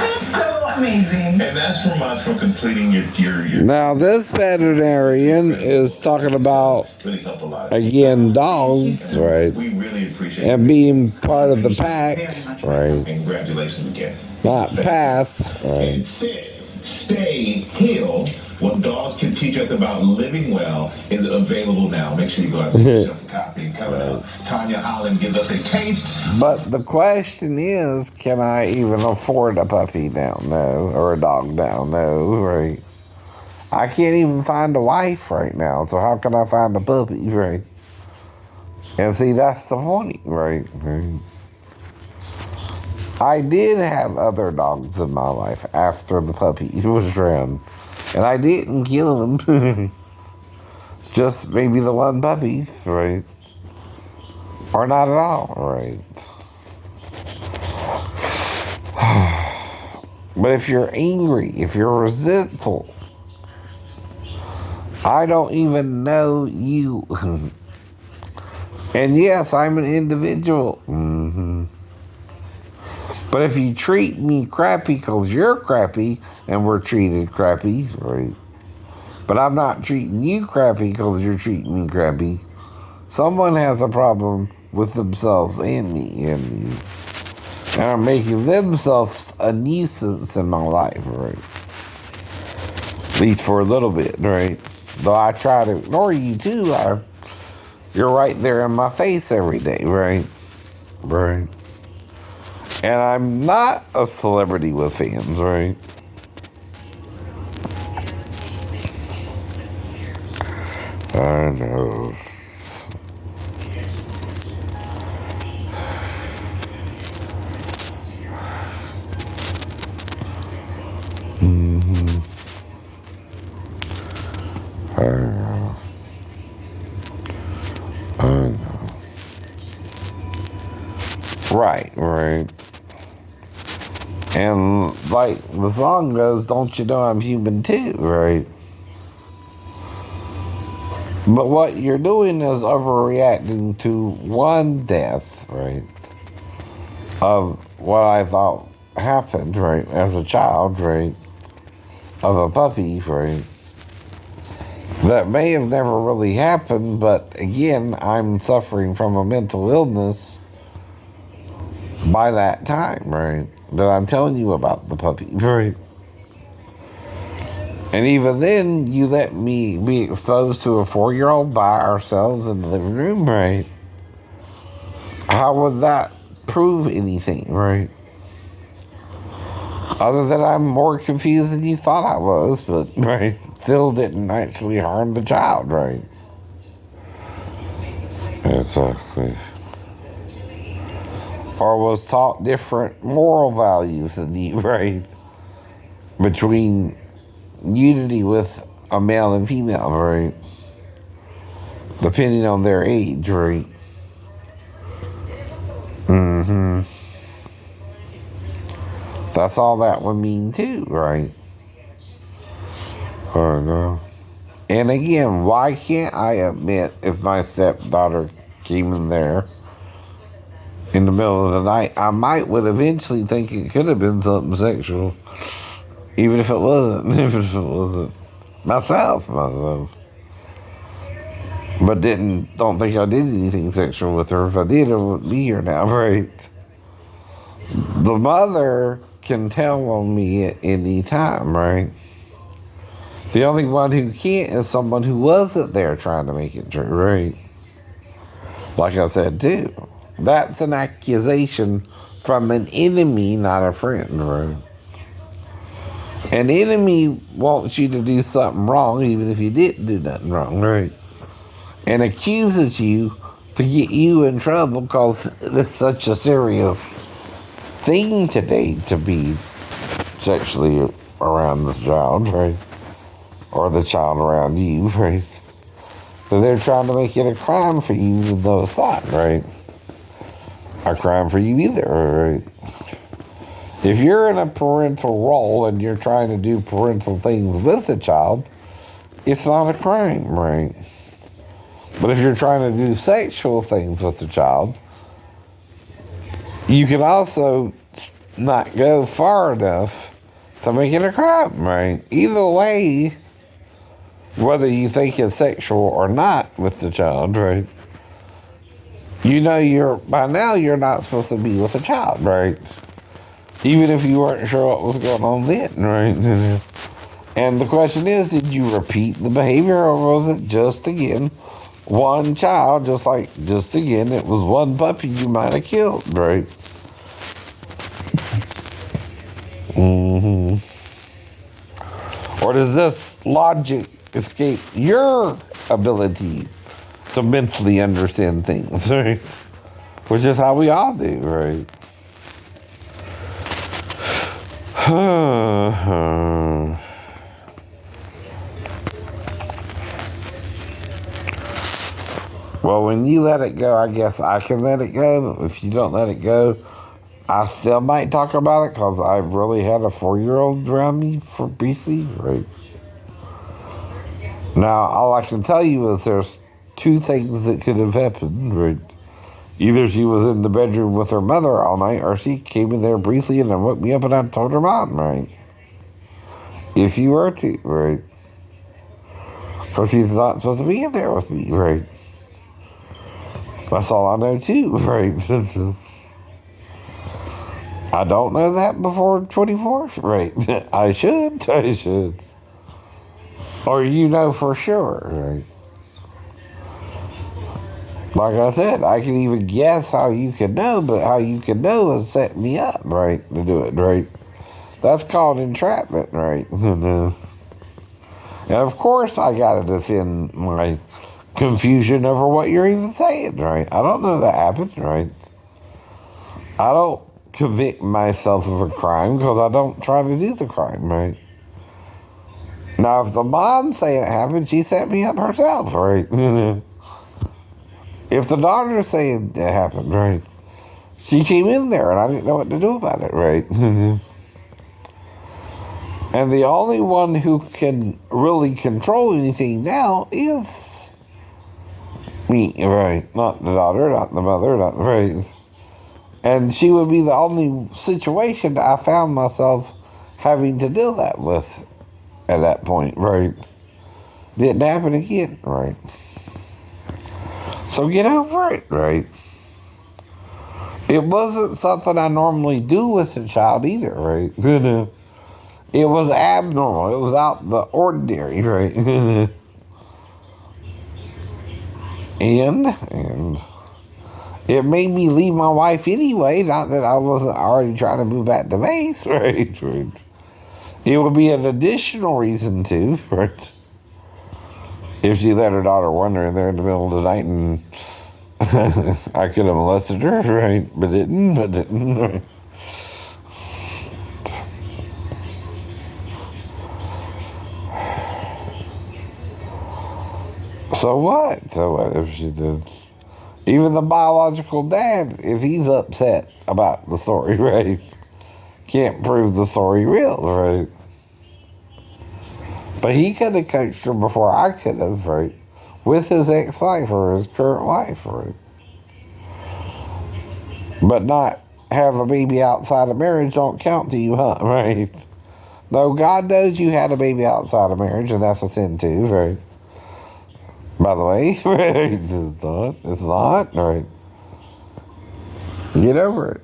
It's so amazing. And that's from us for completing your. Now, this veterinarian is talking about, Really helped a lot. again, dogs, right? We really appreciate And it. being part of the pack, right? And congratulations again. Not path, right? And sit, stay, heal. What dogs can teach us about living well is available now. Make sure you go out and get yourself a copy. Coming up, Tanya Holland gives us a taste. But the question is, can I even afford a puppy now? No. Or a dog now? No, right? I can't even find a wife right now, so how can I find a puppy, right? And see, that's the point, right? I did have other dogs in my life after the puppy was drowned. And I didn't kill them. Just maybe the one puppy, right? Or not at all, right? But if you're angry, if you're resentful, I don't even know you. And yes, I'm an individual. But if you treat me crappy because you're crappy and we're treated crappy, right? But I'm not treating you crappy because you're treating me crappy. Someone has a problem with themselves and me and are making themselves a nuisance in my life, right? At least for a little bit, right? Though I try to ignore you too, you're right there in my face every day, right? Right. And I'm not a celebrity with fans, right? I know. I know. I know. Right. And like the song goes, don't you know I'm human too, right? But what you're doing is overreacting to one death, right? Of what I thought happened, right? As a child, right? Of a puppy, right? That may have never really happened, but again, I'm suffering from a mental illness by that time, right? That I'm telling you about the puppy, right? And even then, you let me be exposed to a 4-year-old by ourselves in the living room, right? How would that prove anything, right? Other than I'm more confused than you thought I was, but, right, still didn't actually harm the child, right? Exactly. Or was taught different moral values than you, right? Between unity with a male and female, right? Depending on their age, right? That's all that would mean too, right? I know. And again, why can't I admit if my stepdaughter came in there in the middle of the night, I might would eventually think it could have been something sexual. Even if it wasn't. If it wasn't myself. But don't think I did anything sexual with her. If I did, I wouldn't be here now, right? The mother can tell on me at any time, right? The only one who can't is someone who wasn't there trying to make it true, right? Like I said, too. That's an accusation from an enemy, not a friend, right? An enemy wants you to do something wrong, even if you didn't do nothing wrong, right? And accuses you to get you in trouble because it's such a serious thing today to be sexually around this child, right? Or the child around you, right? So they're trying to make it a crime for you, even though it's not, right? A crime for you either, right? If you're in a parental role and you're trying to do parental things with the child, it's not a crime, right? But if you're trying to do sexual things with the child, you can also not go far enough to make it a crime, right? Either way, whether you think it's sexual or not with the child, right? You know by now you're not supposed to be with a child, right? Even if you weren't sure what was going on then, right? And the question is, did you repeat the behavior, or was it just again one child, just again, it was one puppy you might have killed, right? Mm-hmm. Or does this logic escape your ability to mentally understand things, right? Which is how we all do, right? Well, when you let it go, I guess I can let it go. If you don't let it go, I still might talk about it because I really had a 4-year-old around me for BC, right? Now, all I can tell you is there's 2 things that could have happened, right? Either she was in the bedroom with her mother all night, or she came in there briefly and then woke me up and I told her mom, right? If you were to, right? Because she's not supposed to be in there with me, right? That's all I know too, right? I don't know that before 24, right? I should. Or you know for sure, right? Like I said, I can even guess how you can know, but how you can know is set me up, right, to do it, right? That's called entrapment, right? And of course I gotta defend my confusion over what you're even saying, right? I don't know that happened, right? I don't convict myself of a crime because I don't try to do the crime, right? Now, if the mom saying it happened, she set me up herself, right? If the daughter saying it happened, right? She came in there and I didn't know what to do about it, right? And the only one who can really control anything now is me, right? Not the daughter, not the mother, not right. And she would be the only situation I found myself having to deal that with at that point, right? Didn't happen again, right? So get over it, right? It wasn't something I normally do with a child either, right? It was abnormal. It was out the ordinary, right? And it made me leave my wife anyway, not that I wasn't already trying to move back to base, right? It would be an additional reason to, right? If she let her daughter wander in there in the middle of the night and I could have molested her, right? But didn't, right? So what if she did? Even the biological dad, if he's upset about the story, right? Can't prove the story real, right? But he could have coached her before I could have, right? With his ex-wife or his current wife, right? But not have a baby outside of marriage don't count to you, huh? Right? No, God knows you had a baby outside of marriage, and that's a sin too, right? By the way, right? It's not, right? Get over it.